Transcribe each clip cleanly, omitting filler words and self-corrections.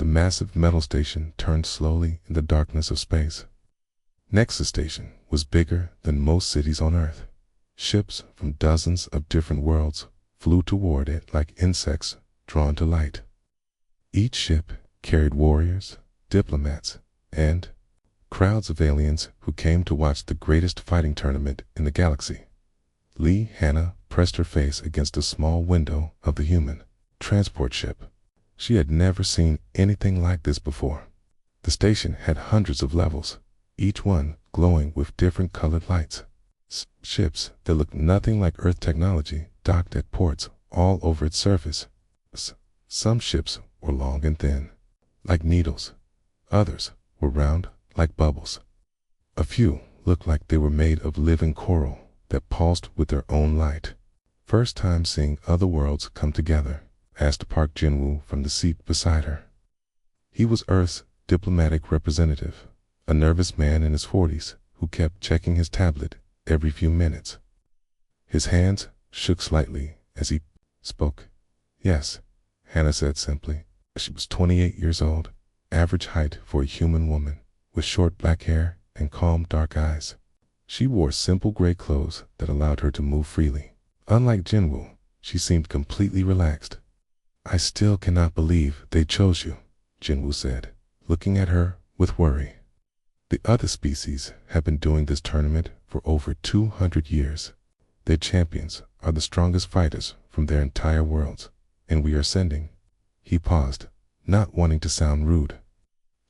The massive metal station turned slowly in the darkness of space. Nexus Station was bigger than most cities on Earth. Ships from dozens of different worlds flew toward it like insects drawn to light. Each ship carried warriors, diplomats, and crowds of aliens who came to watch the greatest fighting tournament in the galaxy. Hannah pressed her face against a small window of the human transport ship. She had never seen anything like this before. The station had hundreds of levels, each one glowing with different colored lights. Ships that looked nothing like Earth technology docked at ports all over its surface. Some ships were long and thin, like needles. Others were round, like bubbles. A few looked like they were made of living coral that pulsed with their own light. First time seeing other worlds come together, asked Park Jin-woo from the seat beside her. He was Earth's diplomatic representative, a nervous man in his 40s who kept checking his tablet every few minutes. His hands shook slightly as he spoke. Yes, Hannah said simply. She was 28 years old, average height for a human woman, with short black hair and calm dark eyes. She wore simple gray clothes that allowed her to move freely. Unlike Jin-woo, she seemed completely relaxed. I still cannot believe they chose you, Jin-woo said, looking at her with worry. The other species have been doing this tournament for over 200 years. Their champions are the strongest fighters from their entire worlds, and we are sending. He paused, not wanting to sound rude.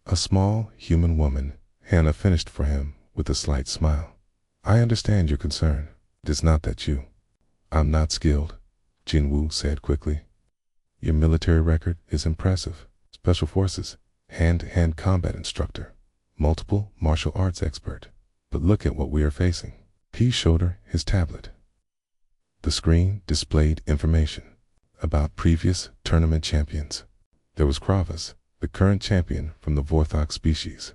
A small human woman, Hannah finished for him with a slight smile. I understand your concern. It is not that you. I'm not skilled, Jin-woo said quickly. Your military record is impressive. Special Forces, hand-to-hand combat instructor, multiple martial arts expert. But look at what we are facing. He showed her his tablet. The screen displayed information about previous tournament champions. There was Kravas, the current champion from the Vorthok species.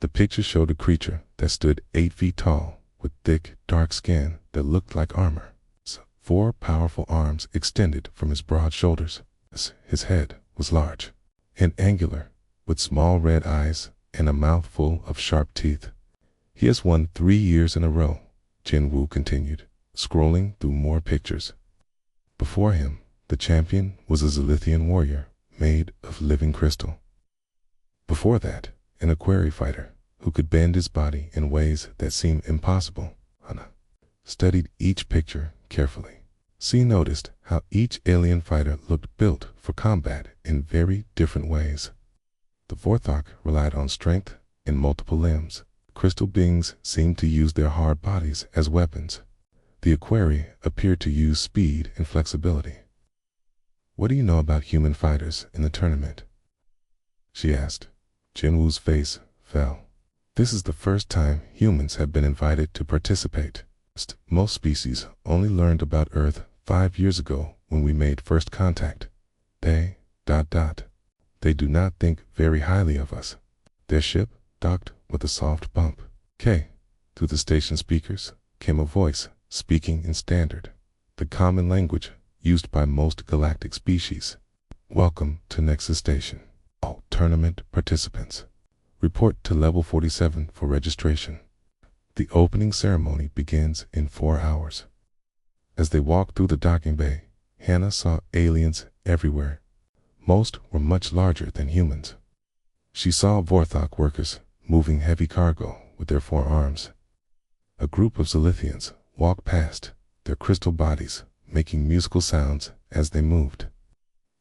The picture showed a creature that stood 8 feet tall, with thick, dark skin that looked like armor. 4 powerful arms extended from his broad shoulders. His head was large and angular, with small red eyes and a mouth full of sharp teeth. He has won 3 years in a row, Jin-woo continued, scrolling through more pictures. Before him, the champion was a Zilithian warrior made of living crystal. Before that, an Aquari fighter who could bend his body in ways that seemed impossible. Hannah studied each picture carefully. She noticed how each alien fighter looked built for combat in very different ways. The Vorthok relied on strength and multiple limbs. Crystal beings seemed to use their hard bodies as weapons. The Aquari appeared to use speed and flexibility. What do you know about human fighters in the tournament? She asked. Jin-woo's face fell. This is the first time humans have been invited to participate. Most species only learned about Earth 5 years ago when we made first contact. They do not think very highly of us. Their ship docked with a soft bump. Through the station speakers came a voice speaking in Standard, the common language used by most galactic species. Welcome to Nexus Station. All tournament participants, report to level 47 for registration. The opening ceremony begins in 4 hours. As they walked through the docking bay, Hannah saw aliens everywhere. Most were much larger than humans. She saw Vorthok workers moving heavy cargo with their 4 arms. A group of Zilithians walked past, their crystal bodies making musical sounds as they moved.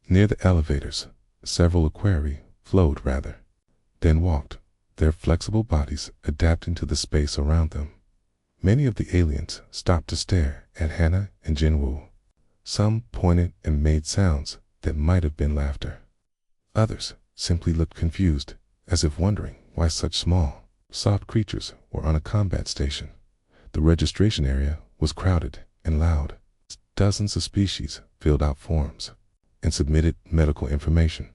Near the elevators, several Aquari flowed then walked, their flexible bodies adapting to the space around them. Many of the aliens stopped to stare at Hannah and Jin-woo. Some pointed and made sounds that might have been laughter. Others simply looked confused, as if wondering why such small, soft creatures were on a combat station. The registration area was crowded and loud. Dozens of species filled out forms and submitted medical information.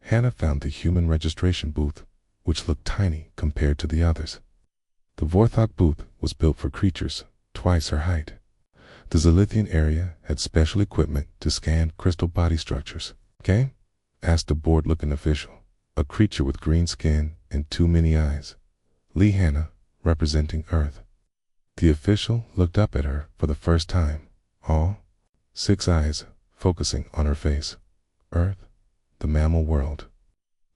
Hannah found the human registration booth, which looked tiny compared to the others. The Vorthok booth was built for creatures twice her height. The Zilithian area had special equipment to scan crystal body structures. asked a bored-looking official, a creature with green skin and too many eyes. Hannah, representing Earth. The official looked up at her for the first time, all 6 eyes focusing on her face. Earth, the mammal world.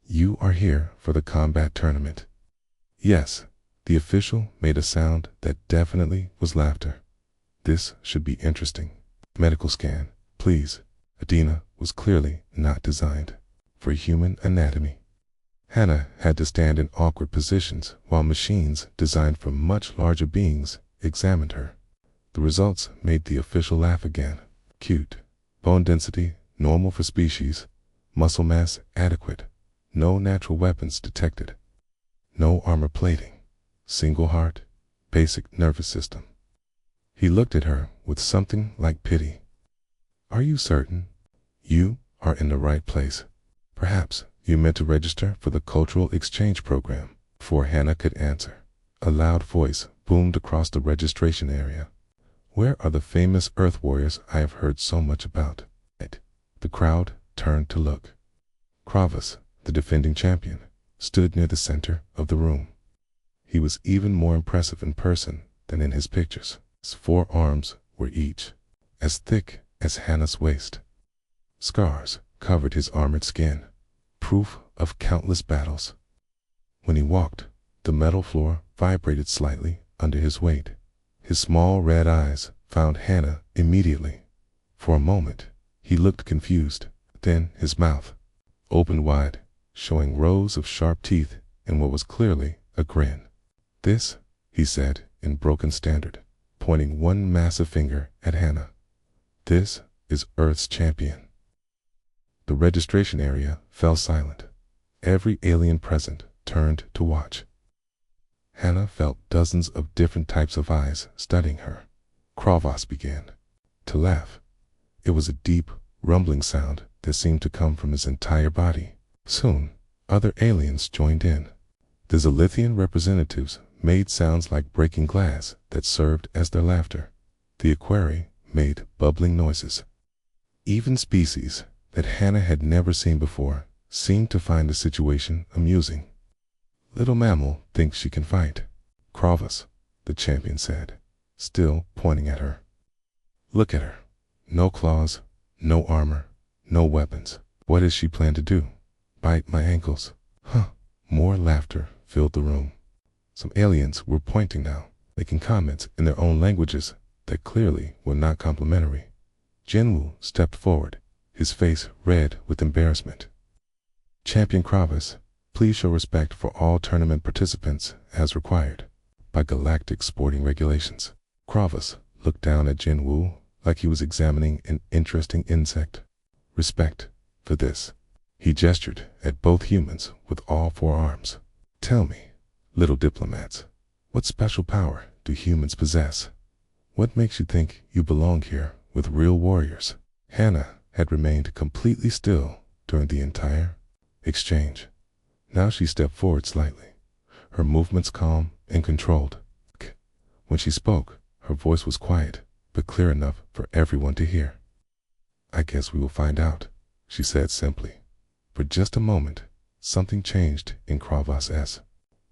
You are here for the combat tournament. Yes, the official made a sound that definitely was laughter. This should be interesting. Medical scan, please. Adina was clearly not designed for human anatomy. Hannah had to stand in awkward positions while machines designed for much larger beings examined her. The results made the official laugh again. Cute. Bone density, normal for species. Muscle mass, adequate. No natural weapons detected. No armor plating. Single heart. Basic nervous system. He looked at her with something like pity. Are you certain? You are in the right place. Perhaps you meant to register for the cultural exchange program. Before Hannah could answer, a loud voice boomed across the registration area. Where are the famous Earth warriors I have heard so much about? The crowd turned to look. Kravas, the defending champion, stood near the center of the room. He was even more impressive in person than in his pictures. His 4 arms were each as thick as Hannah's waist. Scars covered his armored skin, proof of countless battles. When he walked, the metal floor vibrated slightly under his weight. His small red eyes found Hannah immediately. For a moment, he looked confused. Then his mouth opened wide, showing rows of sharp teeth and what was clearly a grin. This, he said in broken standard, pointing one massive finger at Hannah. This is Earth's champion. The registration area fell silent. Every alien present turned to watch. Hannah felt dozens of different types of eyes studying her. Kravas began to laugh. It was a deep, rumbling sound that seemed to come from his entire body. Soon, other aliens joined in. The Zilithian representatives made sounds like breaking glass that served as their laughter. The Aquari made bubbling noises. Even species that Hannah had never seen before seemed to find the situation amusing. Little mammal thinks she can fight. Kravas, the champion said, still pointing at her. Look at her. No claws, no armor, no weapons. What does she plan to do? Bite my ankles? Huh. More laughter filled the room. Some aliens were pointing now, making comments in their own languages that clearly were not complimentary. Jinwoo stepped forward, his face red with embarrassment. Champion Kravas, please show respect for all tournament participants as required by galactic sporting regulations. Kravas looked down at Jinwoo like he was examining an interesting insect. Respect for this. He gestured at both humans with all 4 arms. Tell me, little diplomats, what special power do humans possess? What makes you think you belong here with real warriors? Hannah had remained completely still during the entire exchange. Now she stepped forward slightly, her movements calm and controlled. When she spoke, her voice was quiet, but clear enough for everyone to hear. I guess we will find out, she said simply. For just a moment, something changed in Kravas'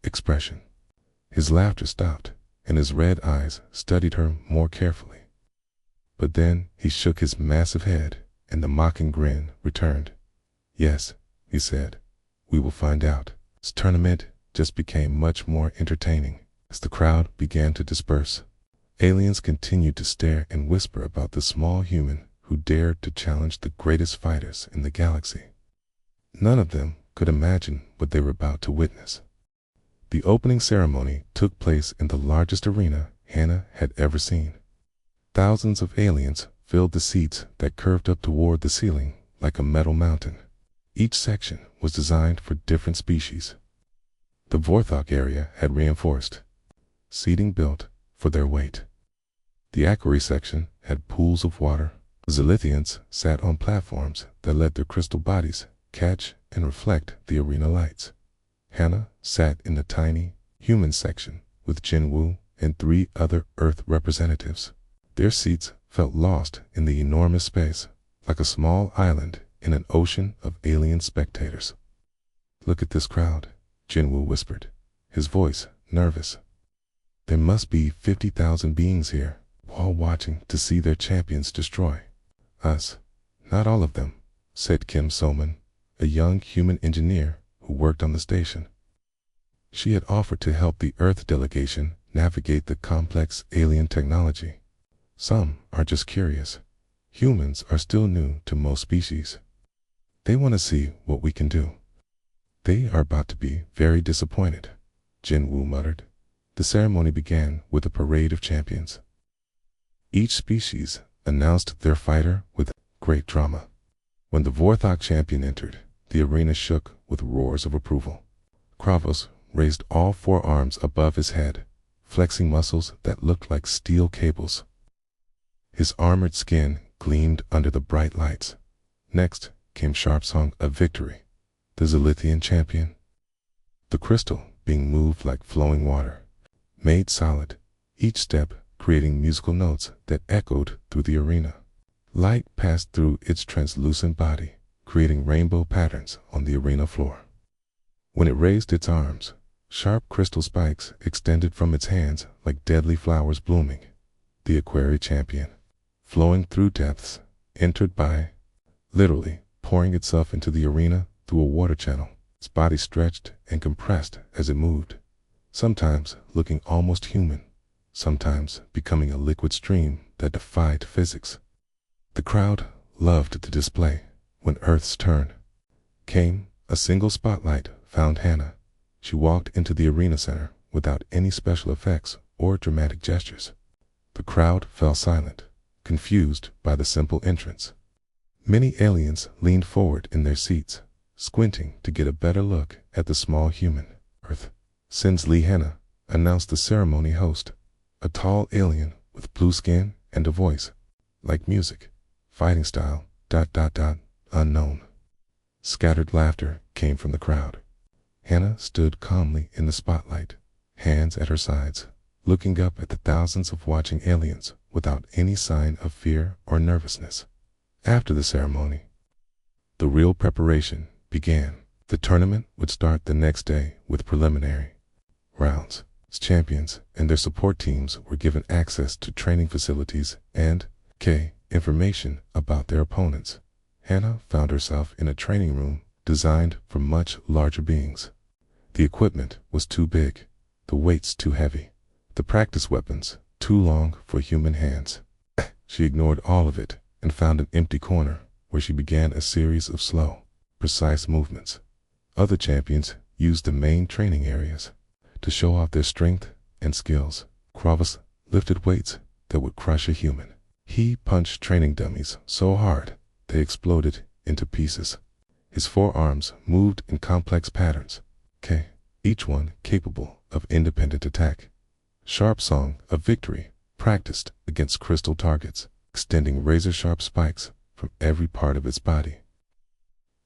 expression. His laughter stopped, and his red eyes studied her more carefully. But then he shook his massive head, and the mocking grin returned. Yes, he said, we will find out. This tournament just became much more entertaining. As the crowd began to disperse, aliens continued to stare and whisper about the small human who dared to challenge the greatest fighters in the galaxy. None of them could imagine what they were about to witness. The opening ceremony took place in the largest arena Hannah had ever seen. Thousands of aliens filled the seats that curved up toward the ceiling like a metal mountain. Each section was designed for different species. The Vorthok area had reinforced seating built for their weight. The Aquari section had pools of water. The Zilithians sat on platforms that let their crystal bodies catch and reflect the arena lights. Hannah sat in the tiny human section with Jinwoo and 3 other Earth representatives. Their seats felt lost in the enormous space, like a small island in an ocean of alien spectators. "Look at this crowd," Jinwoo whispered, his voice nervous. "There must be 50,000 beings here, all watching to see their champions destroy us." "Not all of them," said Kim So-man, a young human engineer who worked on the station. She had offered to help the Earth delegation navigate the complex alien technology. "Some are just curious. Humans are still new to most species. They want to see what we can do." "They are about to be very disappointed," Jinwoo muttered. The ceremony began with a parade of champions. Each species announced their fighter with great drama. When the Vorthok champion entered, the arena shook with roars of approval. Kravos raised all 4 arms above his head, flexing muscles that looked like steel cables. His armored skin gleamed under the bright lights. Next came Sharp Song of Victory, the Zilithian champion. The crystal, being moved like flowing water, made solid, each step creating musical notes that echoed through the arena. Light passed through its translucent body, creating rainbow patterns on the arena floor. When it raised its arms, sharp crystal spikes extended from its hands like deadly flowers blooming. The Aquarii champion, flowing through depths, entered by literally pouring itself into the arena through a water channel. Its body stretched and compressed as it moved, sometimes looking almost human, sometimes becoming a liquid stream that defied physics. The crowd loved the display. When Earth's turn came, a single spotlight found Hannah. She walked into the arena center without any special effects or dramatic gestures. The crowd fell silent, confused by the simple entrance. Many aliens leaned forward in their seats, squinting to get a better look at the small human. "Earth sends Lee Hannah," announced the ceremony host, a tall alien with blue skin and a voice like music. "Fighting style, ... unknown." Scattered laughter came from the crowd. Hannah stood calmly in the spotlight, hands at her sides, looking up at the thousands of watching aliens without any sign of fear or nervousness. After the ceremony, the real preparation began. The tournament would start the next day with preliminary rounds. Champions and their support teams were given access to training facilities and information about their opponents. Hannah found herself in a training room designed for much larger beings. The equipment was too big, the weights too heavy, the practice weapons too long for human hands. She ignored all of it and found an empty corner where she began a series of slow, precise movements. Other champions used the main training areas to show off their strength and skills. Kravos lifted weights that would crush a human. He punched training dummies so hard they exploded into pieces. His 4 arms moved in complex patterns, each one capable of independent attack. Sharp Song of Victory practiced against crystal targets, extending razor-sharp spikes from every part of its body.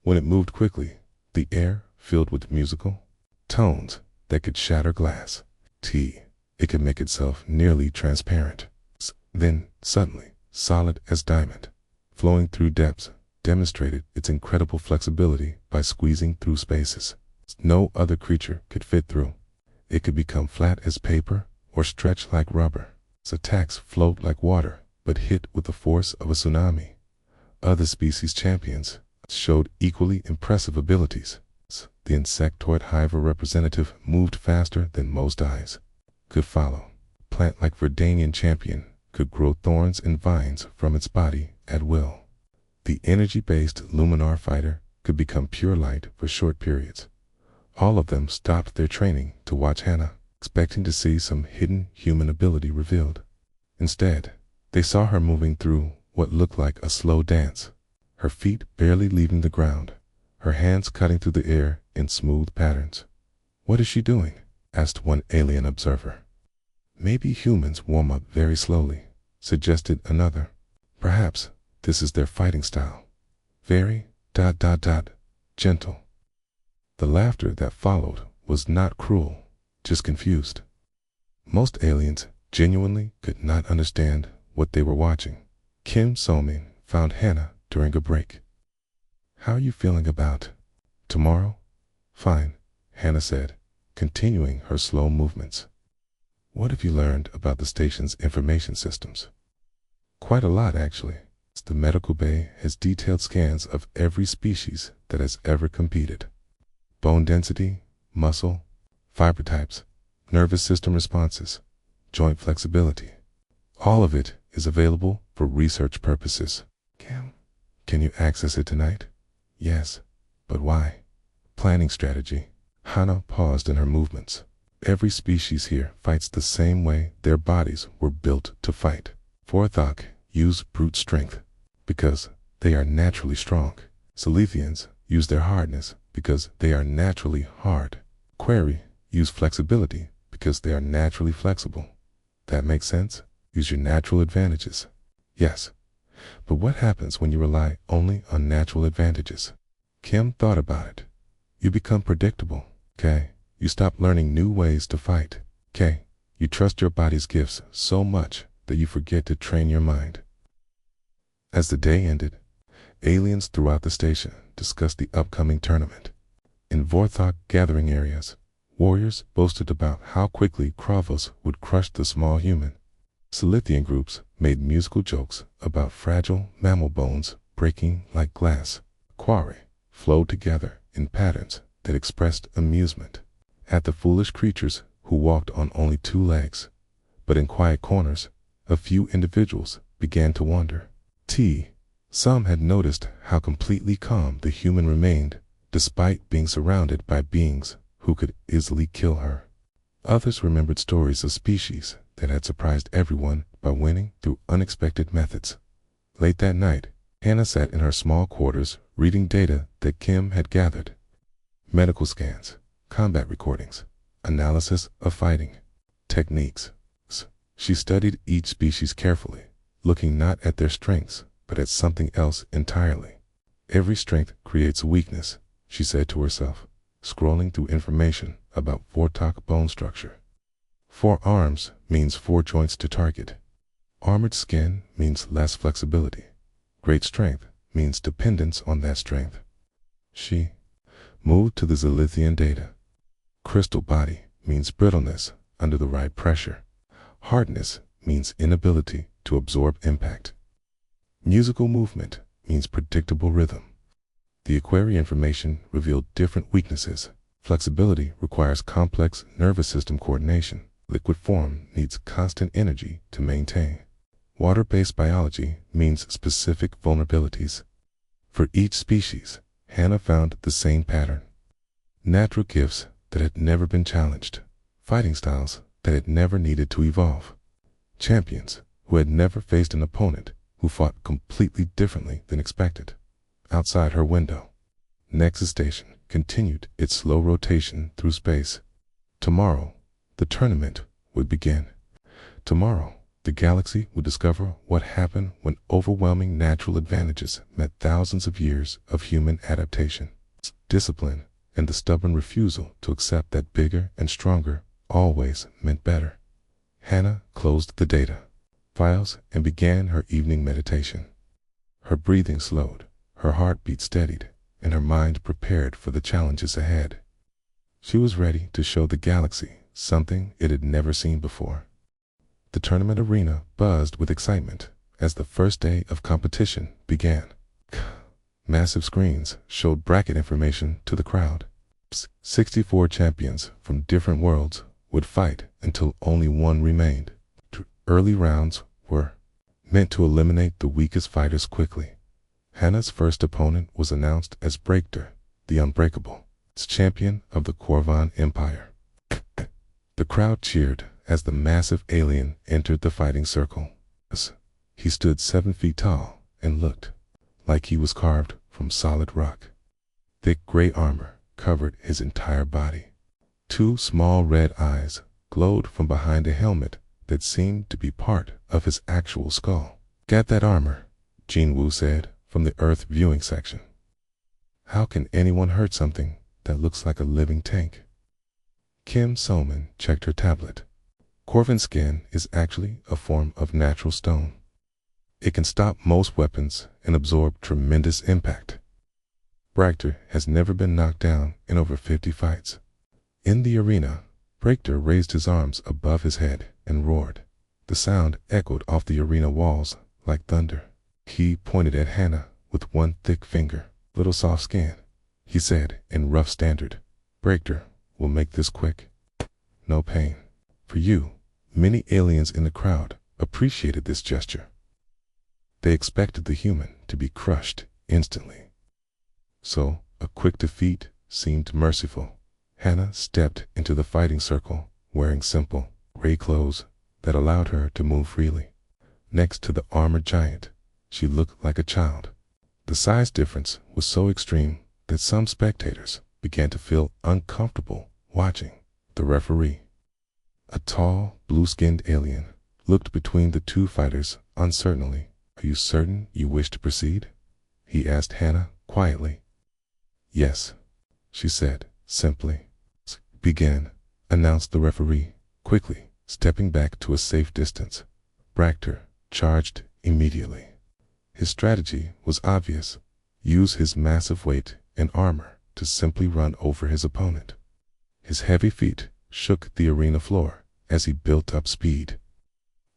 When it moved quickly, the air filled with musical tones that could shatter glass. It could make itself nearly transparent. Then, suddenly, solid as diamond, flowing through depths, demonstrated its incredible flexibility by squeezing through spaces no other creature could fit through. It could become flat as paper or stretch like rubber. Its attacks flowed like water, but hit with the force of a tsunami. Other species champions showed equally impressive abilities. The insectoid hiver representative moved faster than most eyes could follow. Plant like Verdanian champion could grow thorns and vines from its body at will. The energy-based Luminar fighter could become pure light for short periods. All of them stopped their training to watch Hannah, expecting to see some hidden human ability revealed. Instead, they saw her moving through what looked like a slow dance, her feet barely leaving the ground, her hands cutting through the air in smooth patterns. "What is she doing?" asked one alien observer. "Maybe humans warm up very slowly," suggested another. "Perhaps this is their fighting style. Very ... gentle." The laughter that followed was not cruel, just confused. Most aliens genuinely could not understand what they were watching. Kim So-man found Hannah during a break. How are you feeling about tomorrow? Fine, Hannah said, continuing her slow movements. What have you learned about the station's information systems? Quite a lot, actually. The medical bay has detailed scans of every species that has ever competed. Bone density, muscle, fiber types, nervous system responses, joint flexibility. All of it is available for research purposes. Can you access it tonight? Yes, but why? Planning strategy. Hannah paused in her movements. Every species here fights the same way their bodies were built to fight. Vorthok use brute strength because they are naturally strong. Silithians use their hardness because they are naturally hard. Query use flexibility because they are naturally flexible. That makes sense? Use your natural advantages. Yes, but what happens when you rely only on natural advantages? Kim thought about it. You become predictable. Okay. You stop learning new ways to fight. Okay. You trust your body's gifts so much that you forget to train your mind. As the day ended, aliens throughout the station discussed the upcoming tournament. In Vorthok gathering areas, warriors boasted about how quickly Kravos would crush the small human. Silithian groups made musical jokes about fragile mammal bones breaking like glass. Quarry flowed together in patterns that expressed amusement at the foolish creatures who walked on only 2 legs. But in quiet corners, a few individuals began to wonder. Some had noticed how completely calm the human remained despite being surrounded by beings who could easily kill her. Others remembered stories of species that had surprised everyone by winning through unexpected methods. Late that night, Hannah sat in her small quarters reading data that Kim had gathered. Medical scans, combat recordings, analysis of fighting techniques. She studied each species carefully, looking not at their strengths, but at something else entirely. Every strength creates a weakness, she said to herself, scrolling through information about Vorthok bone structure. 4 arms means 4 joints to target. Armored skin means less flexibility. Great strength means dependence on that strength. She moved to the Zilithian data. Crystal body means brittleness under the right pressure. Hardness means inability to absorb impact. Musical movement means predictable rhythm. The Aquari information revealed different weaknesses. Flexibility requires complex nervous system coordination. Liquid form needs constant energy to maintain. Water-based biology means specific vulnerabilities. For each species, Hannah found the same pattern. Natural gifts that had never been challenged. Fighting styles that had never needed to evolve. Champions who had never faced an opponent who fought completely differently than expected. Outside her window, Nexus Station continued its slow rotation through space. Tomorrow, the tournament would begin. Tomorrow, the galaxy would discover what happened when overwhelming natural advantages met thousands of years of human adaptation, discipline, and the stubborn refusal to accept that bigger and stronger always meant better. Hannah closed the data files and began her evening meditation. Her breathing slowed, her heartbeat steadied, and her mind prepared for the challenges ahead. She was ready to show the galaxy something it had never seen before. The tournament arena buzzed with excitement as the first day of competition began. Massive screens showed bracket information to the crowd. 64 champions from different worlds would fight until only one remained. Early rounds were meant to eliminate the weakest fighters quickly. Hannah's first opponent was announced as Breakter, the Unbreakable, champion of the Korvan Empire. The crowd cheered as the massive alien entered the fighting circle. He stood 7 feet tall and looked like he was carved from solid rock. Thick gray armor covered his entire body. 2 small red eyes glowed from behind a helmet that seemed to be part of his actual skull. "Get that armor," Jin Wu said from the Earth viewing section. "How can anyone hurt something that looks like a living tank?" Kim Soman checked her tablet. Korvan skin is actually a form of natural stone. It can stop most weapons and absorb tremendous impact. Breaker has never been knocked down in over 50 fights. In the arena, Breaker raised his arms above his head and roared. The sound echoed off the arena walls like thunder. He pointed at Hannah with one thick finger. "Little soft skin," he said in rough standard. "Breaker will make this quick. No pain." For you, many aliens in the crowd appreciated this gesture. They expected the human to be crushed instantly. So, a quick defeat seemed merciful. Hannah stepped into the fighting circle wearing simple, gray clothes that allowed her to move freely. Next to the armored giant, she looked like a child. The size difference was so extreme that some spectators began to feel uncomfortable watching. The referee, a tall, blue-skinned alien, looked between the two fighters uncertainly. "Are you certain you wish to proceed?" he asked Hannah quietly. "Yes," she said simply. "Begin," announced the referee, quickly stepping back to a safe distance. Breaker charged immediately. His strategy was obvious. Use his massive weight and armor to simply run over his opponent. His heavy feet shook the arena floor as he built up speed.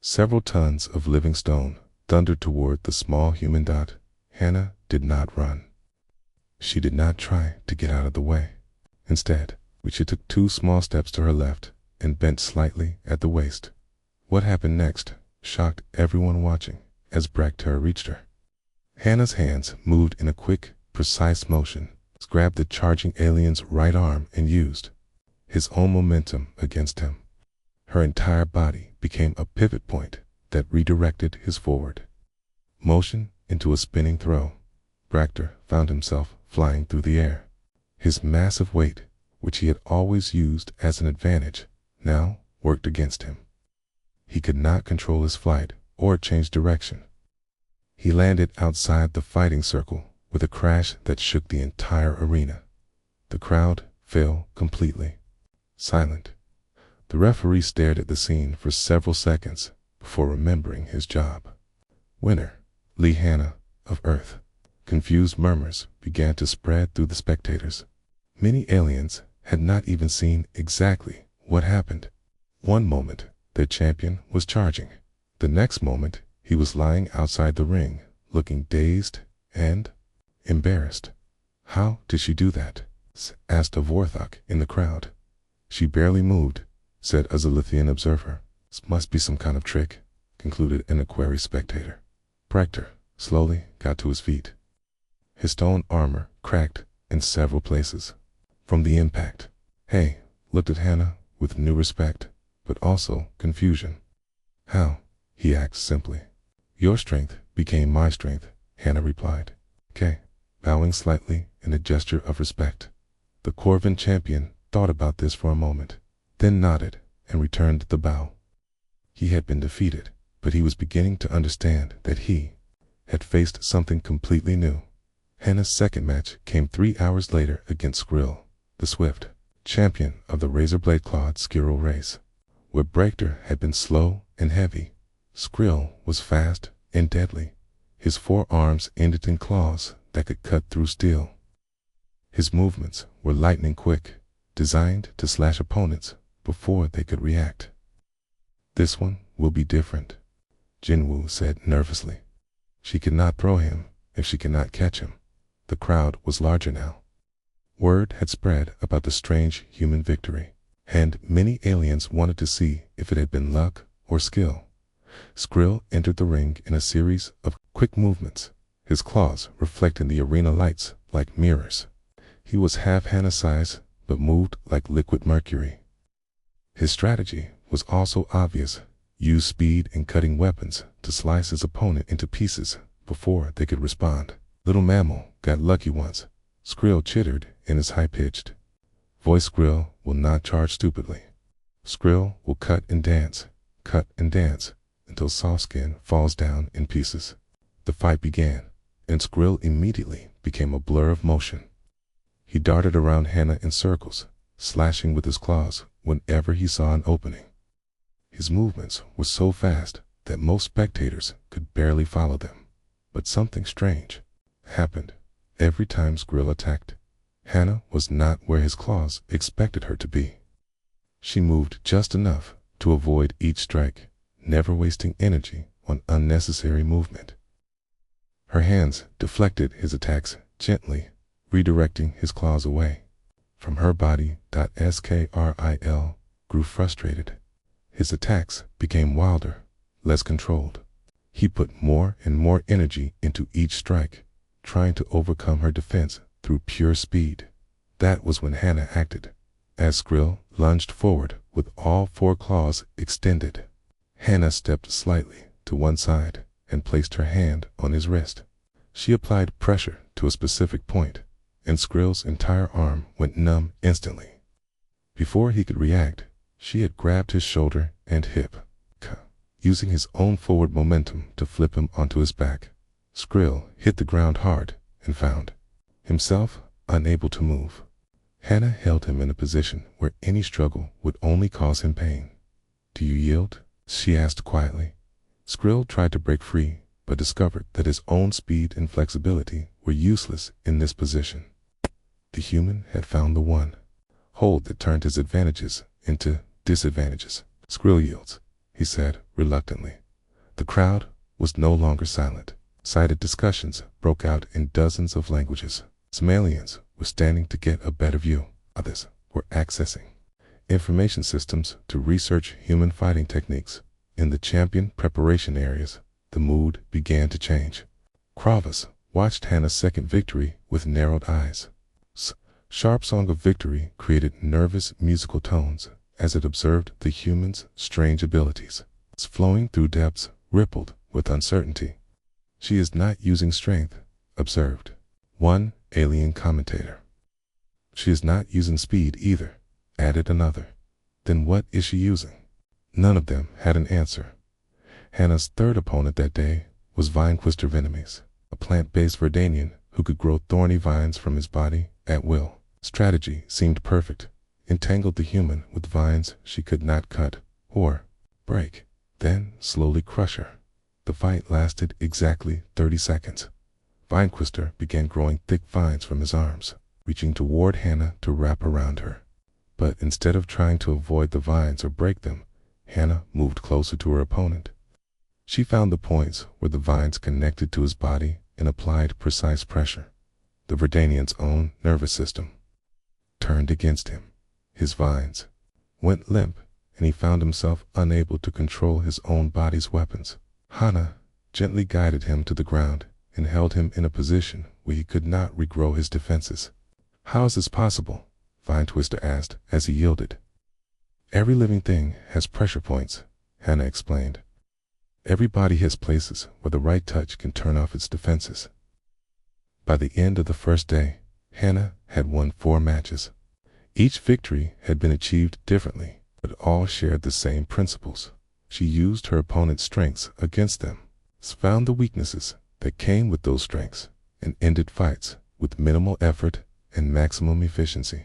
Several tons of living stone thundered toward the small human dot. Hannah did not run. She did not try to get out of the way. Instead, she took 2 small steps to her left and bent slightly at the waist. What happened next shocked everyone watching as Breaker reached her. Hannah's hands moved in a quick, precise motion, grabbed the charging alien's right arm and used his own momentum against him. Her entire body became a pivot point that redirected his forward motion into a spinning throw. Breaker found himself flying through the air. His massive weight, which he had always used as an advantage, now worked against him. He could not control his flight or change direction. He landed outside the fighting circle with a crash that shook the entire arena. The crowd fell completely silent. The referee stared at the scene for several seconds before remembering his job. "Winner, Lee Hannah of Earth." Confused murmurs began to spread through the spectators. Many aliens had not even seen exactly what happened. One moment, their champion was charging. The next moment, he was lying outside the ring, looking dazed and embarrassed. "How did she do that?" asked a Vorthok in the crowd. "She barely moved," said a Zilithian observer. "This must be some kind of trick," concluded an Aquari spectator. Breaker slowly got to his feet. His stone armor cracked in several places from the impact. "Hey," looked at Hannah with new respect, but also confusion. "How?" he asked simply. "Your strength became my strength," Hannah replied. "Okay," bowing slightly in a gesture of respect. The Corvin champion thought about this for a moment, then nodded and returned the bow. He had been defeated, but he was beginning to understand that he had faced something completely new. Hannah's second match came 3 hours later against Skrill, the Swift, champion of the razor-blade-clawed squirrel race. Where Breaker had been slow and heavy, Skrill was fast and deadly. His forearms ended in claws that could cut through steel. His movements were lightning quick, designed to slash opponents before they could react. "This one will be different," Jinwoo said nervously. "She could not throw him if she cannot catch him." The crowd was larger now. Word had spread about the strange human victory, and many aliens wanted to see if it had been luck or skill. Skrill entered the ring in a series of quick movements, his claws reflecting the arena lights like mirrors. He was half Hannah's size, but moved like liquid mercury. His strategy was also obvious. Use speed and cutting weapons to slice his opponent into pieces before they could respond. "Little mammal got lucky once," Skrill chittered in his high-pitched voice. "Skrill will not charge stupidly. Skrill will cut and dance until Softskin falls down in pieces." The fight began, and Skrill immediately became a blur of motion. He darted around Hannah in circles, slashing with his claws whenever he saw an opening. His movements were so fast that most spectators could barely follow them. But something strange happened. Every time Skrill attacked, Hannah was not where his claws expected her to be. She moved just enough to avoid each strike, never wasting energy on unnecessary movement. Her hands deflected his attacks gently, redirecting his claws away. From her body, Skrill grew frustrated. His attacks became wilder, less controlled. He put more and more energy into each strike, trying to overcome her defense through pure speed. That was when Hannah acted, as Skrill lunged forward with all 4 claws extended. Hannah stepped slightly to one side and placed her hand on his wrist. She applied pressure to a specific point, and Skrill's entire arm went numb instantly. Before he could react, she had grabbed his shoulder and hip, using his own forward momentum to flip him onto his back. Skrill hit the ground hard and found himself unable to move. Hannah held him in a position where any struggle would only cause him pain. "Do you yield?" she asked quietly. Skrill tried to break free, but discovered that his own speed and flexibility were useless in this position. The human had found the one hold that turned his advantages into disadvantages. "Skrill yields," he said reluctantly. The crowd was no longer silent. Excited discussions broke out in dozens of languages. Some aliens were standing to get a better view. Others were accessing information systems to research human fighting techniques. In the champion preparation areas, the mood began to change. Kravas watched Hannah's second victory with narrowed eyes. Sharp song of victory created nervous musical tones as it observed the human's strange abilities. Its flowing through depths rippled with uncertainty. "She is not using strength," observed one alien commentator. "She is not using speed either," added another. "Then what is she using?" None of them had an answer. Hannah's third opponent that day was Vinetwister Venemes, a plant-based Verdanian who could grow thorny vines from his body at will. Strategy seemed perfect, entangled the human with vines she could not cut or break, then slowly crush her. The fight lasted exactly 30 seconds. Vinetwister began growing thick vines from his arms, reaching toward Hannah to wrap around her. But instead of trying to avoid the vines or break them, Hannah moved closer to her opponent. She found the points where the vines connected to his body and applied precise pressure. The Verdanian's own nervous system turned against him. His vines went limp, and he found himself unable to control his own body's weapons. Hannah gently guided him to the ground and held him in a position where he could not regrow his defenses. "How is this possible?" Vinetwister asked as he yielded. "Every living thing has pressure points," Hannah explained. "Every body has places where the right touch can turn off its defenses." By the end of the first day, Hannah had won 4 matches. Each victory had been achieved differently, but all shared the same principles. She used her opponent's strengths against them, found the weaknesses that came with those strengths, and ended fights with minimal effort and maximum efficiency.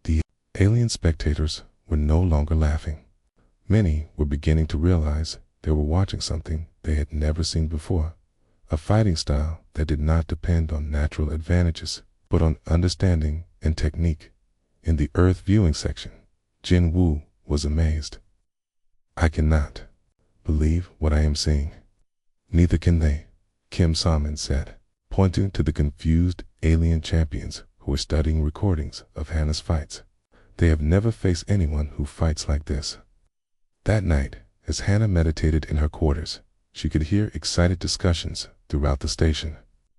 The alien spectators were no longer laughing. Many were beginning to realize they were watching something they had never seen before, a fighting style that did not depend on natural advantages, but on understanding and technique. In the Earth viewing section, Jin Woo was amazed. "I cannot believe what I am seeing." "Neither can they," Kim Salmon said, pointing to the confused alien champions who were studying recordings of Hannah's fights. "They have never faced anyone who fights like this." That night, as Hannah meditated in her quarters, she could hear excited discussions throughout the station.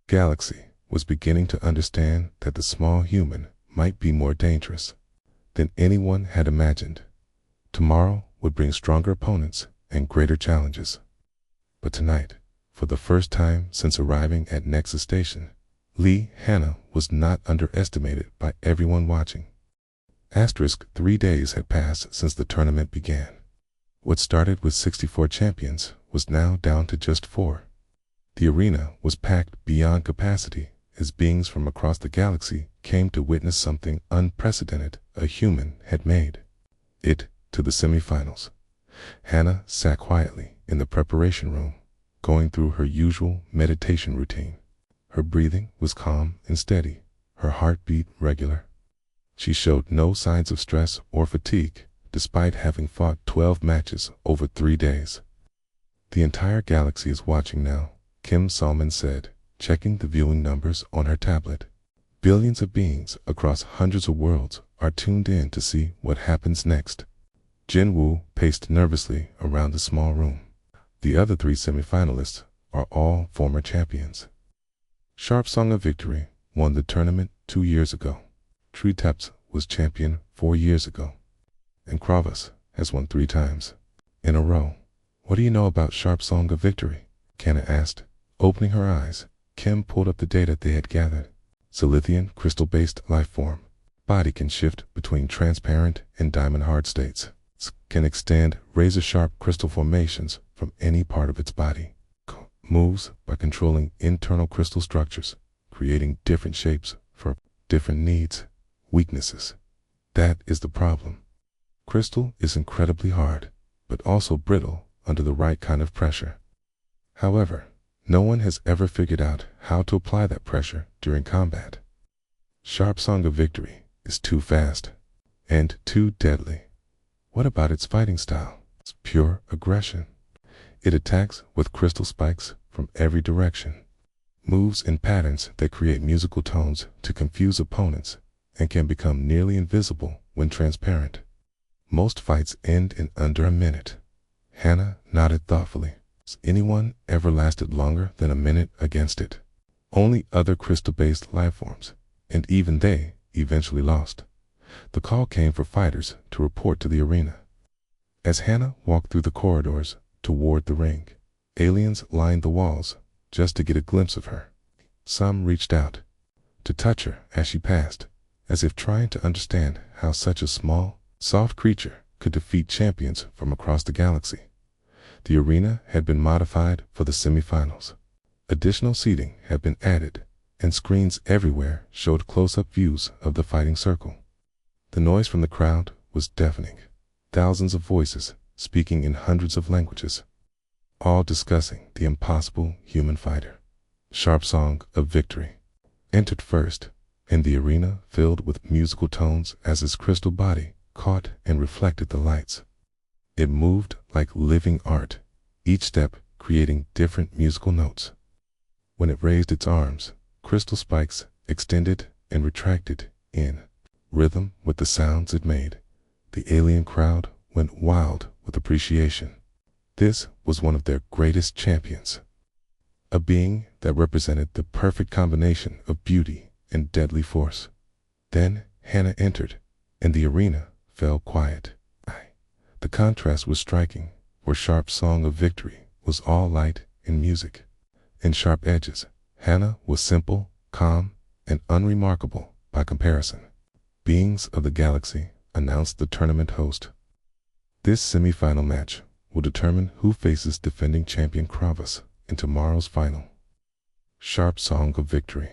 Galaxy was beginning to understand that the small human might be more dangerous than anyone had imagined. Tomorrow would bring stronger opponents and greater challenges. But tonight, for the first time since arriving at Nexus Station, Hannah was not underestimated by everyone watching. 3 days had passed since the tournament began. What started with 64 champions was now down to just 4. The arena was packed beyond capacity as beings from across the galaxy came to witness something unprecedented a human had made it to the semifinals. Hannah sat quietly in the preparation room, going through her usual meditation routine. Her breathing was calm and steady, her heartbeat regular. She showed no signs of stress or fatigue, despite having fought 12 matches over 3 days. "The entire galaxy is watching now," Kim Salman said, checking the viewing numbers on her tablet. "Billions of beings across hundreds of worlds are tuned in to see what happens next." Jin Woo paced nervously around the small room. The other 3 semifinalists are all former champions. Sharp Song of Victory won the tournament 2 years ago. Treetaps was champion 4 years ago. And Kravas has won 3 times in a row. "What do you know about Sharp Song of Victory?" Kana asked. Opening her eyes, Kim pulled up the data they had gathered. Silithian crystal-based life form. Body can shift between transparent and diamond-hard states. Can extend razor-sharp crystal formations from any part of its body. Moves by controlling internal crystal structures, creating different shapes for different needs, weaknesses. That is the problem. Crystal is incredibly hard, but also brittle under the right kind of pressure. However, no one has ever figured out how to apply that pressure during combat. Sharp Song of Victory is too fast and too deadly. What about its fighting style? It's pure aggression. It attacks with crystal spikes from every direction, moves in patterns that create musical tones to confuse opponents, and can become nearly invisible when transparent. Most fights end in under a minute. Hannah nodded thoughtfully. Has anyone ever lasted longer than a minute against it? Only other crystal-based lifeforms, and even they eventually lost. The call came for fighters to report to the arena. As Hannah walked through the corridors toward the ring, aliens lined the walls just to get a glimpse of her. Some reached out to touch her as she passed, as if trying to understand how such a small, soft creature could defeat champions from across the galaxy. The arena had been modified for the semifinals. Additional seating had been added, and screens everywhere showed close-up views of the fighting circle. The noise from the crowd was deafening. Thousands of voices speaking in hundreds of languages, all discussing the impossible human fighter. Sharp Song of Victory entered first, and the arena filled with musical tones as its crystal body caught and reflected the lights. It moved like living art, each step creating different musical notes. When it raised its arms, crystal spikes extended and retracted in rhythm with the sounds it made. The alien crowd went wild with appreciation. This was one of their greatest champions, a being that represented the perfect combination of beauty and deadly force. Then Hannah entered, and the arena fell quiet. The contrast was striking, where Sharp Song of Victory was all light and music. In sharp edges, Hannah was simple, calm, and unremarkable by comparison. Beings of the Galaxy announced the tournament host. This semi-final match will determine who faces defending champion Kravas in tomorrow's final. Sharp Song of Victory,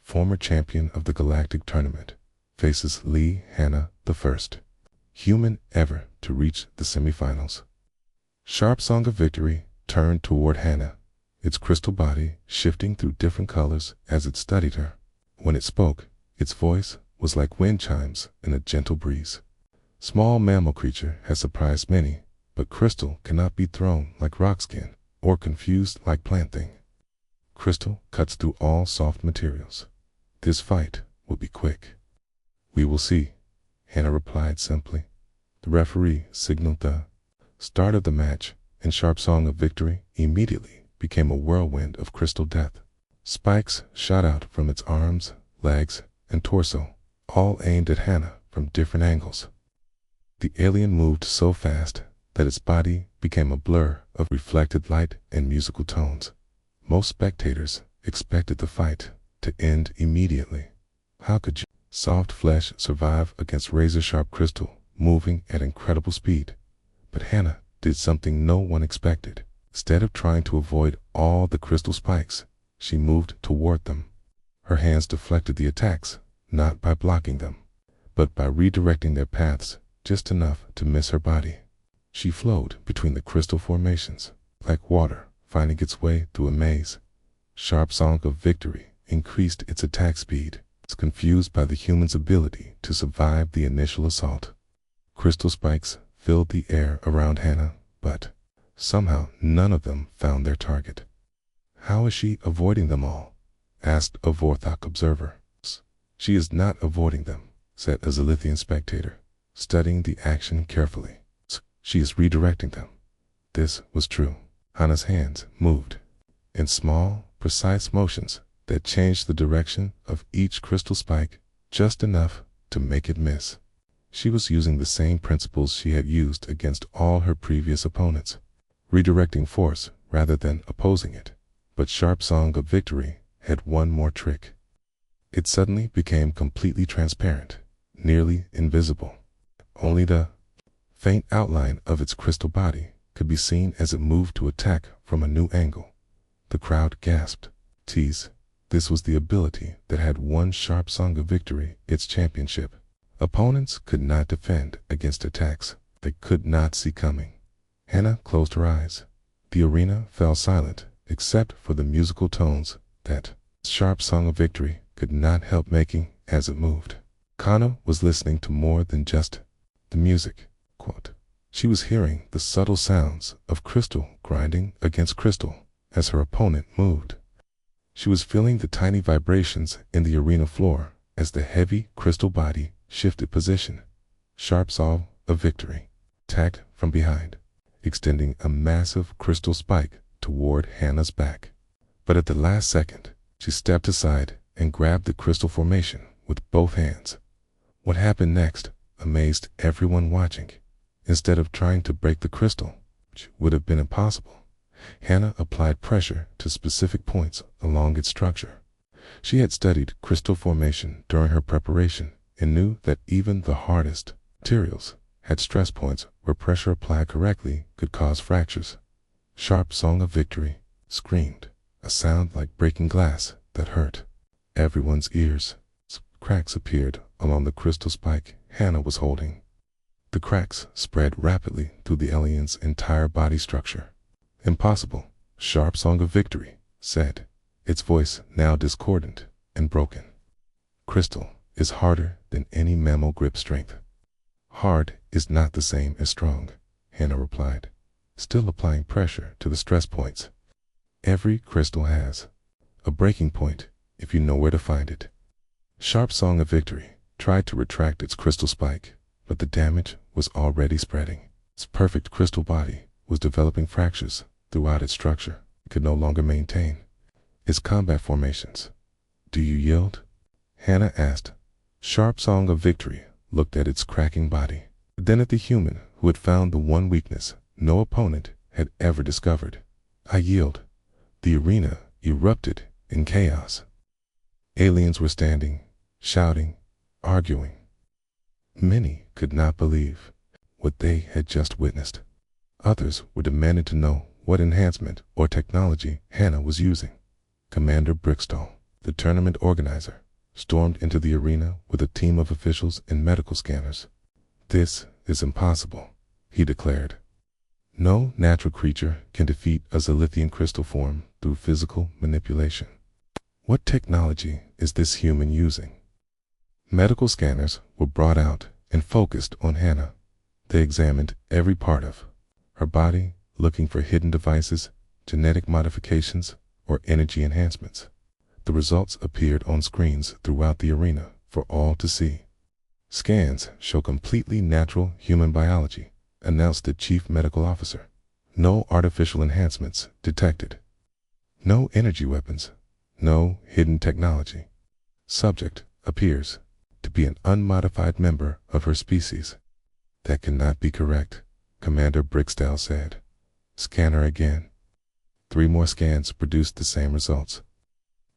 former champion of the Galactic Tournament, faces Lee Hannah the first human ever to reach the semifinals. Sharp Song of Victory turned toward Hannah, its crystal body shifting through different colors as it studied her. When it spoke, its voice was like wind chimes in a gentle breeze. Small mammal creature has surprised many, but crystal cannot be thrown like rock skin or confused like plant thing. Crystal cuts through all soft materials. This fight will be quick. We will see, Hannah replied simply. The referee signaled the start of the match, and Sharp Song of Victory immediately became a whirlwind of crystal death. Spikes shot out from its arms, legs, and torso, all aimed at Hannah from different angles. The alien moved so fast that its body became a blur of reflected light and musical tones. Most spectators expected the fight to end immediately. How could soft flesh survive against razor-sharp crystal moving at incredible speed? But Hannah did something no one expected. Instead of trying to avoid all the crystal spikes, she moved toward them. Her hands deflected the attacks, not by blocking them, but by redirecting their paths just enough to miss her body. She flowed between the crystal formations, like water finding its way through a maze. Sharp Song of Victory increased its attack speed. It's confused by the human's ability to survive the initial assault. Crystal spikes filled the air around Hannah, but somehow none of them found their target. "How is she avoiding them all?" asked a Vorthok observer. "She is not avoiding them," said a Zilithian spectator, studying the action carefully. "She is redirecting them." This was true. Hannah's hands moved in small, precise motions that changed the direction of each crystal spike just enough to make it miss. She was using the same principles she had used against all her previous opponents, redirecting force rather than opposing it. But Sharp Song of Victory had one more trick. It suddenly became completely transparent, nearly invisible. Only the faint outline of its crystal body could be seen as it moved to attack from a new angle. The crowd gasped. Tease. This was the ability that had won Sharp Song of Victory its championship. Opponents could not defend against attacks they could not see coming. Hannah closed her eyes. The arena fell silent, except for the musical tones that Sharp Song of Victory could not help making as it moved. Kana was listening to more than just the music. Quote, she was hearing the subtle sounds of crystal grinding against crystal as her opponent moved. She was feeling the tiny vibrations in the arena floor as the heavy crystal body shifted position. Sharp Song of Victory attacked from behind, extending a massive crystal spike toward Hannah's back. But at the last second, she stepped aside and grabbed the crystal formation with both hands. What happened next amazed everyone watching. Instead of trying to break the crystal, which would have been impossible, Hannah applied pressure to specific points along its structure. She had studied crystal formation during her preparation and knew that even the hardest materials had stress points where pressure applied correctly could cause fractures. Sharp Song of Victory screamed, a sound like breaking glass that hurt everyone's ears. Cracks appeared along the crystal spike Hannah was holding. The cracks spread rapidly through the alien's entire body structure. "Impossible," Sharp Song of Victory said, its voice now discordant and broken. "Crystal is harder than any mammal grip strength." "Hard is not the same as strong," Hannah replied, still applying pressure to the stress points. "Every crystal has a breaking point if you know where to find it." Sharp Song of Victory tried to retract its crystal spike, but the damage was already spreading. Its perfect crystal body was developing fractures throughout its structure. It could no longer maintain its combat formations. "Do you yield?" Hannah asked. Sharp Song of Victory looked at its cracking body, then at the human who had found the one weakness no opponent had ever discovered. "I yield." The arena erupted in chaos. Aliens were standing, shouting, arguing. Many could not believe what they had just witnessed. Others were demanding to know what enhancement or technology Hannah was using. Commander Brickstall, the tournament organizer, stormed into the arena with a team of officials and medical scanners. "This is impossible," he declared. "No natural creature can defeat a Zilithian crystal form through physical manipulation. What technology is this human using?" Medical scanners were brought out and focused on Hannah. They examined every part of her body, looking for hidden devices, genetic modifications, or energy enhancements. The results appeared on screens throughout the arena for all to see. "Scans show completely natural human biology," announced the chief medical officer. "No artificial enhancements detected. No energy weapons. No hidden technology. Subject appears to be an unmodified member of her species." "That cannot be correct," Commander Brickstall said. "Scanner again." 3 more scans produced the same results.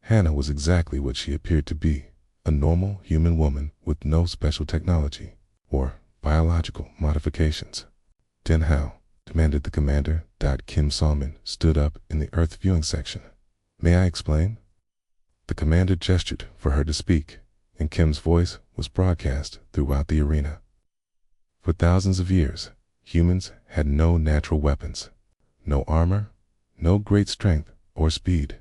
Hannah was exactly what she appeared to be, a normal human woman with no special technology or biological modifications. "Then how?" demanded the commander. Kim Salman stood up in the Earth viewing section. "May I explain?" The commander gestured for her to speak, and Kim's voice was broadcast throughout the arena. For thousands of years, humans had no natural weapons, no armor, no great strength or speed.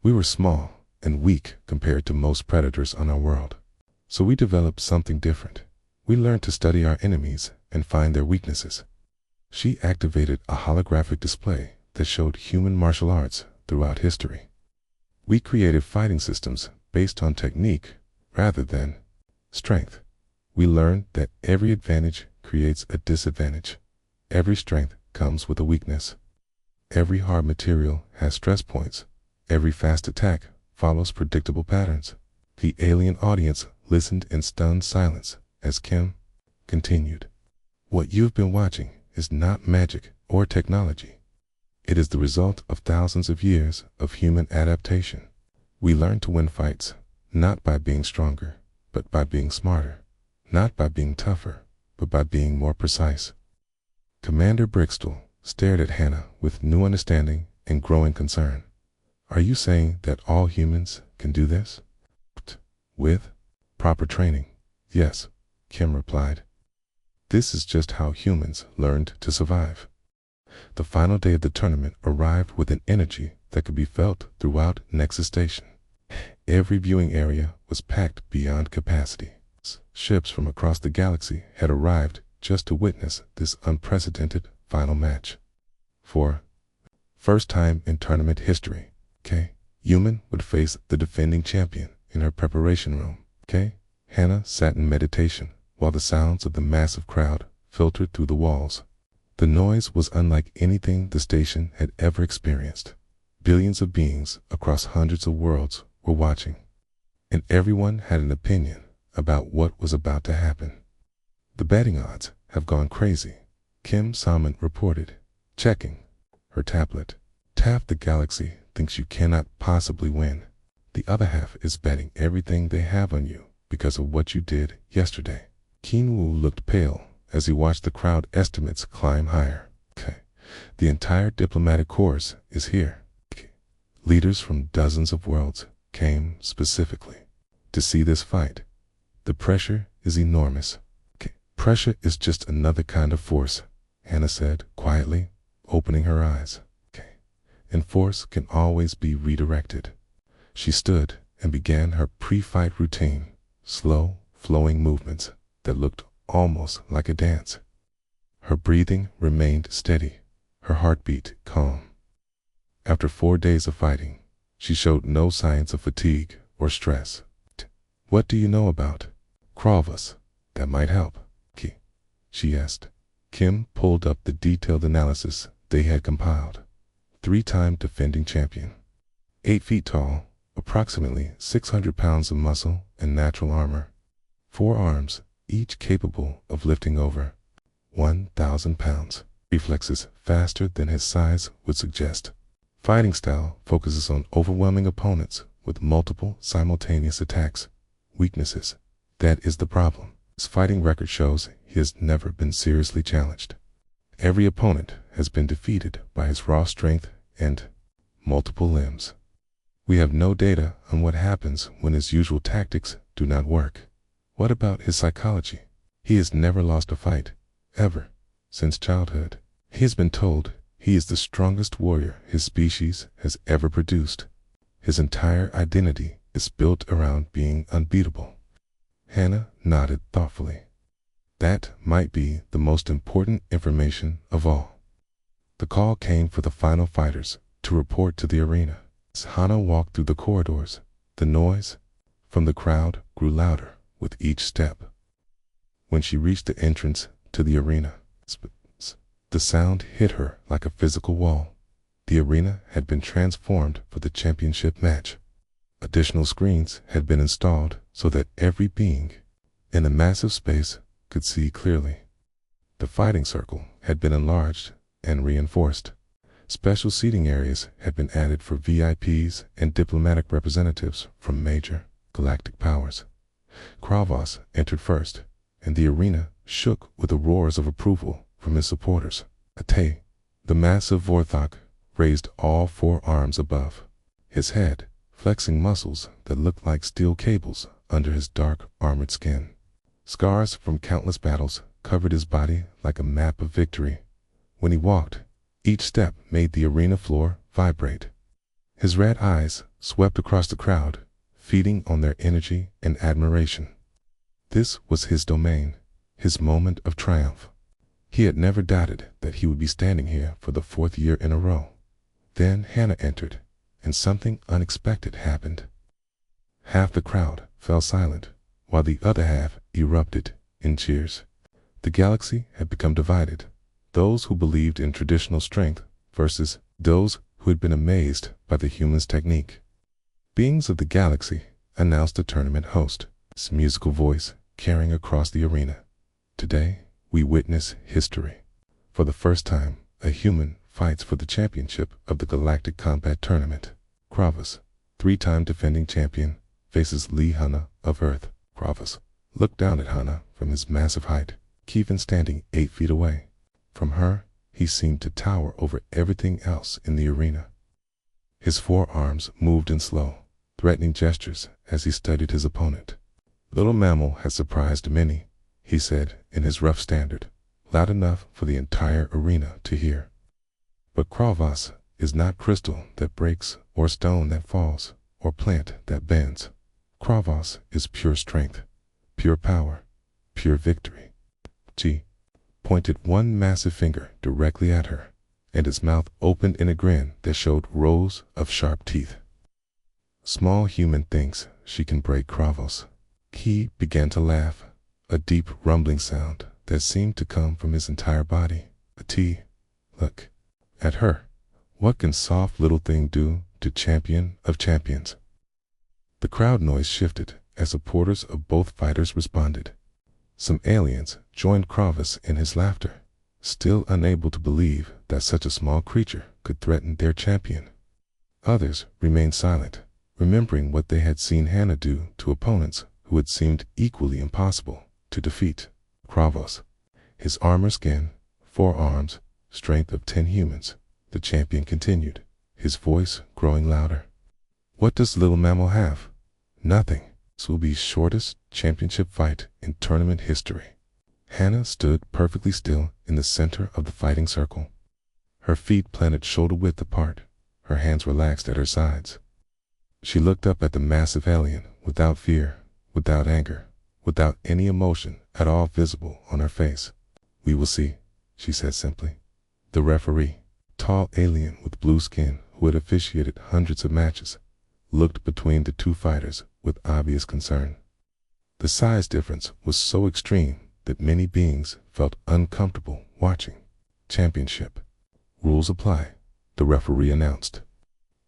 We were small and weak compared to most predators on our world. So we developed something different. We learned to study our enemies and find their weaknesses. She activated a holographic display that showed human martial arts throughout history. We created fighting systems based on technique rather than strength. We learned that every advantage creates a disadvantage. Every strength comes with a weakness. Every hard material has stress points. Every fast attack follows predictable patterns. The alien audience listened in stunned silence as Kim continued. What you've been watching is not magic or technology. It is the result of thousands of years of human adaptation. We learn to win fights, not by being stronger, but by being smarter. Not by being tougher, but by being more precise. Commander Brixtel stared at Hannah with new understanding and growing concern. Are you saying that all humans can do this? With proper training, yes, Kim replied. This is just how humans learned to survive. The final day of the tournament arrived with an energy that could be felt throughout Nexus Station. Every viewing area was packed beyond capacity. Ships from across the galaxy had arrived just to witness this unprecedented final match. For first time in tournament history, Human would face the defending champion in her preparation room. Hannah sat in meditation while the sounds of the massive crowd filtered through the walls. The noise was unlike anything the station had ever experienced. Billions of beings across hundreds of worlds were watching, and everyone had an opinion about what was about to happen. The betting odds have gone crazy, Kim Salmon reported, checking her tablet. Half the galaxy thinks you cannot possibly win. The other half is betting everything they have on you because of what you did yesterday. Keen-Woo looked pale as he watched the crowd estimates climb higher. The entire diplomatic corps is here. Leaders from dozens of worlds came specifically to see this fight. The pressure is enormous. Pressure is just another kind of force, Hannah said quietly, opening her eyes. And force can always be redirected. She stood and began her pre-fight routine, slow, flowing movements that looked almost like a dance. Her breathing remained steady, her heartbeat calm. After 4 days of fighting, she showed no signs of fatigue or stress. What do you know about Kravas that might help? She asked. Kim pulled up the detailed analysis they had compiled. 3-time defending champion. 8 feet tall, approximately 600 pounds of muscle and natural armor. 4 arms, each capable of lifting over 1,000 pounds. Reflexes faster than his size would suggest. Fighting style focuses on overwhelming opponents with multiple simultaneous attacks. Weaknesses. That is the problem. His fighting record shows he has never been seriously challenged. Every opponent has been defeated by his raw strength and multiple limbs. We have no data on what happens when his usual tactics do not work. What about his psychology? He has never lost a fight, ever, since childhood. He has been told he is the strongest warrior his species has ever produced. His entire identity is built around being unbeatable. Hannah nodded thoughtfully. That might be the most important information of all. The call came for the final fighters to report to the arena. As Hannah walked through the corridors, the noise from the crowd grew louder with each step. When she reached the entrance to the arena, the sound hit her like a physical wall. The arena had been transformed for the championship match. Additional screens had been installed so that every being in the massive space could see clearly. The fighting circle had been enlarged and reinforced. Special seating areas had been added for VIPs and diplomatic representatives from major galactic powers. Kravas entered first, and the arena shook with the roars of approval from his supporters. Ate, the massive Vorthok, raised all 4 arms above his head, flexing muscles that looked like steel cables under his dark armored skin. Scars from countless battles covered his body like a map of victory. When he walked, each step made the arena floor vibrate. His red eyes swept across the crowd, feeding on their energy and admiration. This was his domain, his moment of triumph. He had never doubted that he would be standing here for the 4th year in a row. Then Hannah entered, and something unexpected happened. Half the crowd fell silent, while the other half erupted in cheers. The galaxy had become divided, those who believed in traditional strength versus those who had been amazed by the human's technique. Beings of the galaxy, announced the tournament host, his musical voice carrying across the arena. Today, we witness history. For the first time, a human fights for the championship of the Galactic Combat Tournament. Kravos, 3-time defending champion, faces Lee Hannah of Earth. Kravos looked down at Hannah from his massive height, Kevin standing 8 feet away. From her, he seemed to tower over everything else in the arena. His forearms moved in slow, threatening gestures as he studied his opponent. Little Mammal has surprised many, he said in his rough standard, loud enough for the entire arena to hear. But Kravos is not crystal that breaks, or stone that falls, or plant that bends. Kravos is pure strength, pure power, pure victory. G pointed one massive finger directly at her, and his mouth opened in a grin that showed rows of sharp teeth. Small human thinks she can break Kravos. He began to laugh, a deep rumbling sound that seemed to come from his entire body. Look at her. What can soft little thing do to champion of champions? The crowd noise shifted as supporters of both fighters responded. Some aliens joined Kravos in his laughter, still unable to believe that such a small creature could threaten their champion. Others remained silent, remembering what they had seen Hannah do to opponents who had seemed equally impossible to defeat. Kravos, his armor skin, 4 arms, strength of 10 humans, the champion continued, his voice growing louder. What does Little Mammal have? Nothing. This will be the shortest championship fight in tournament history. Hannah stood perfectly still in the center of the fighting circle. Her feet planted shoulder-width apart, her hands relaxed at her sides. She looked up at the massive alien without fear, without anger, without any emotion at all visible on her face. We will see, she said simply. The referee, tall alien with blue skin who had officiated hundreds of matches, looked between the two fighters with obvious concern. The size difference was so extreme that many beings felt uncomfortable watching. Championship. Rules apply, the referee announced.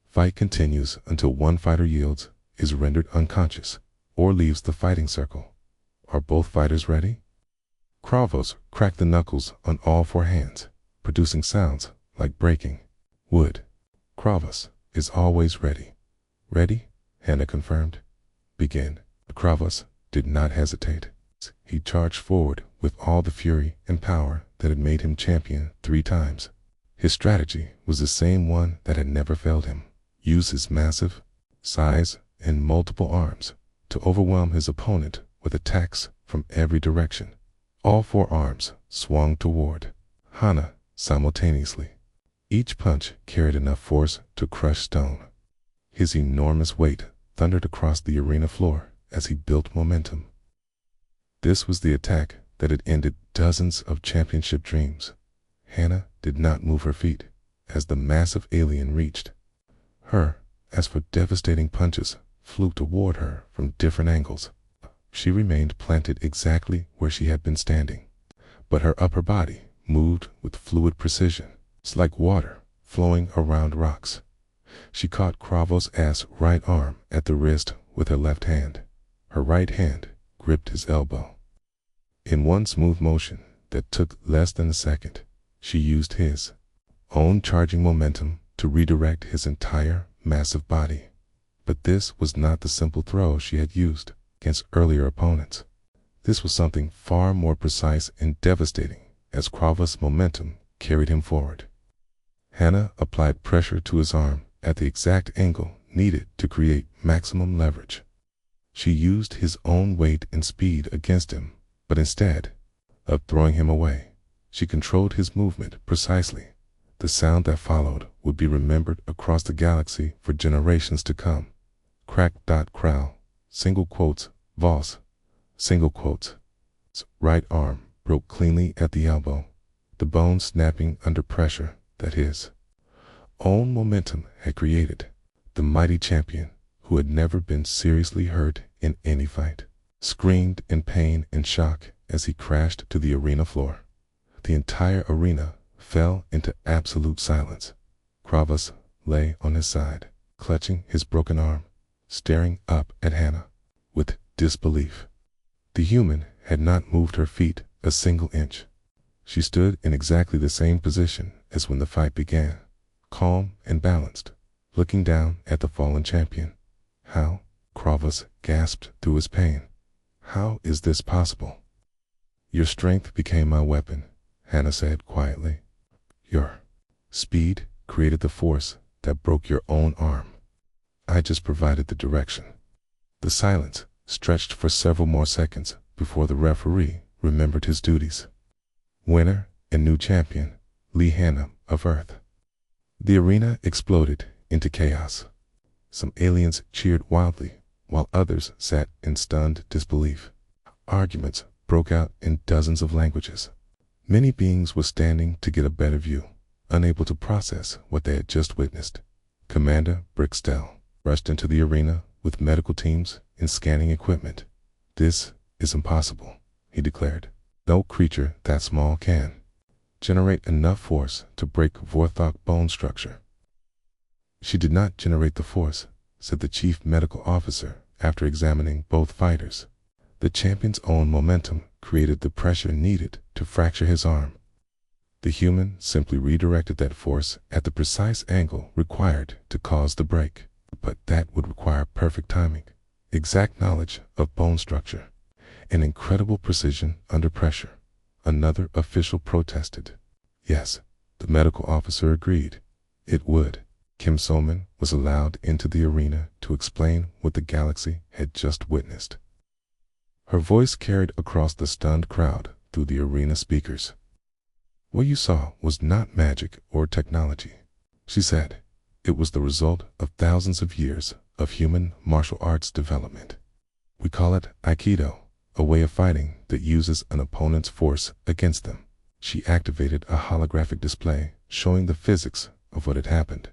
Fight continues until one fighter yields, is rendered unconscious, or leaves the fighting circle. Are both fighters ready? Kravos cracked the knuckles on all 4 hands, producing sounds like breaking wood. Kravos is always ready. Ready? Hannah confirmed. Begin. Kravos did not hesitate. He charged forward with all the fury and power that had made him champion 3 times. His strategy was the same one that had never failed him. Use his massive size and multiple arms to overwhelm his opponent with attacks from every direction. All 4 arms swung toward Hannah simultaneously. Each punch carried enough force to crush stone. His enormous weight thundered across the arena floor as he built momentum. This was the attack that had ended dozens of championship dreams. Hannah did not move her feet as the massive alien reached her. As for devastating punches flew toward her from different angles, she remained planted exactly where she had been standing. But her upper body moved with fluid precision. It's like water flowing around rocks. She caught Kravos' right arm at the wrist with her left hand. Her right hand gripped his elbow. In one smooth motion that took less than a second, she used his own charging momentum to redirect his entire massive body. But this was not the simple throw she had used against earlier opponents. This was something far more precise and devastating as Kravos' momentum carried him forward. Hannah applied pressure to his arm at the exact angle needed to create maximum leverage. She used his own weight and speed against him, but instead of throwing him away, she controlled his movement precisely. The sound that followed would be remembered across the galaxy for generations to come. Crack. Crow. Single quotes. Voss. Single quotes. Right arm broke cleanly at the elbow, the bone snapping under pressure that his own momentum had created. The mighty champion, who had never been seriously hurt in any fight, screamed in pain and shock as he crashed to the arena floor. The entire arena fell into absolute silence. Kravas lay on his side, clutching his broken arm, staring up at Hannah with disbelief. The human had not moved her feet a single inch. She stood in exactly the same position as when the fight began, calm and balanced, looking down at the fallen champion. How? Kravas gasped through his pain. How is this possible? Your strength became my weapon, Hannah said quietly. Your speed created the force that broke your own arm. I just provided the direction. The silence stretched for several more seconds before the referee remembered his duties. Winner and new champion, Lee Hannah of Earth. The arena exploded into chaos. Some aliens cheered wildly, while others sat in stunned disbelief. Arguments broke out in dozens of languages. Many beings were standing to get a better view, unable to process what they had just witnessed. Commander Brixtell rushed into the arena with medical teams and scanning equipment. This is impossible, he declared. No creature that small can generate enough force to break Vorthok bone structure. She did not generate the force, said the chief medical officer after examining both fighters. The champion's own momentum created the pressure needed to fracture his arm. The human simply redirected that force at the precise angle required to cause the break. But that would require perfect timing, exact knowledge of bone structure, and incredible precision under pressure. Another official protested. Yes, the medical officer agreed. It would. Kim So-min was allowed into the arena to explain what the galaxy had just witnessed. Her voice carried across the stunned crowd through the arena speakers. What you saw was not magic or technology, she said. It was the result of thousands of years of human martial arts development. We call it Aikido, a way of fighting that uses an opponent's force against them. She activated a holographic display showing the physics of what had happened.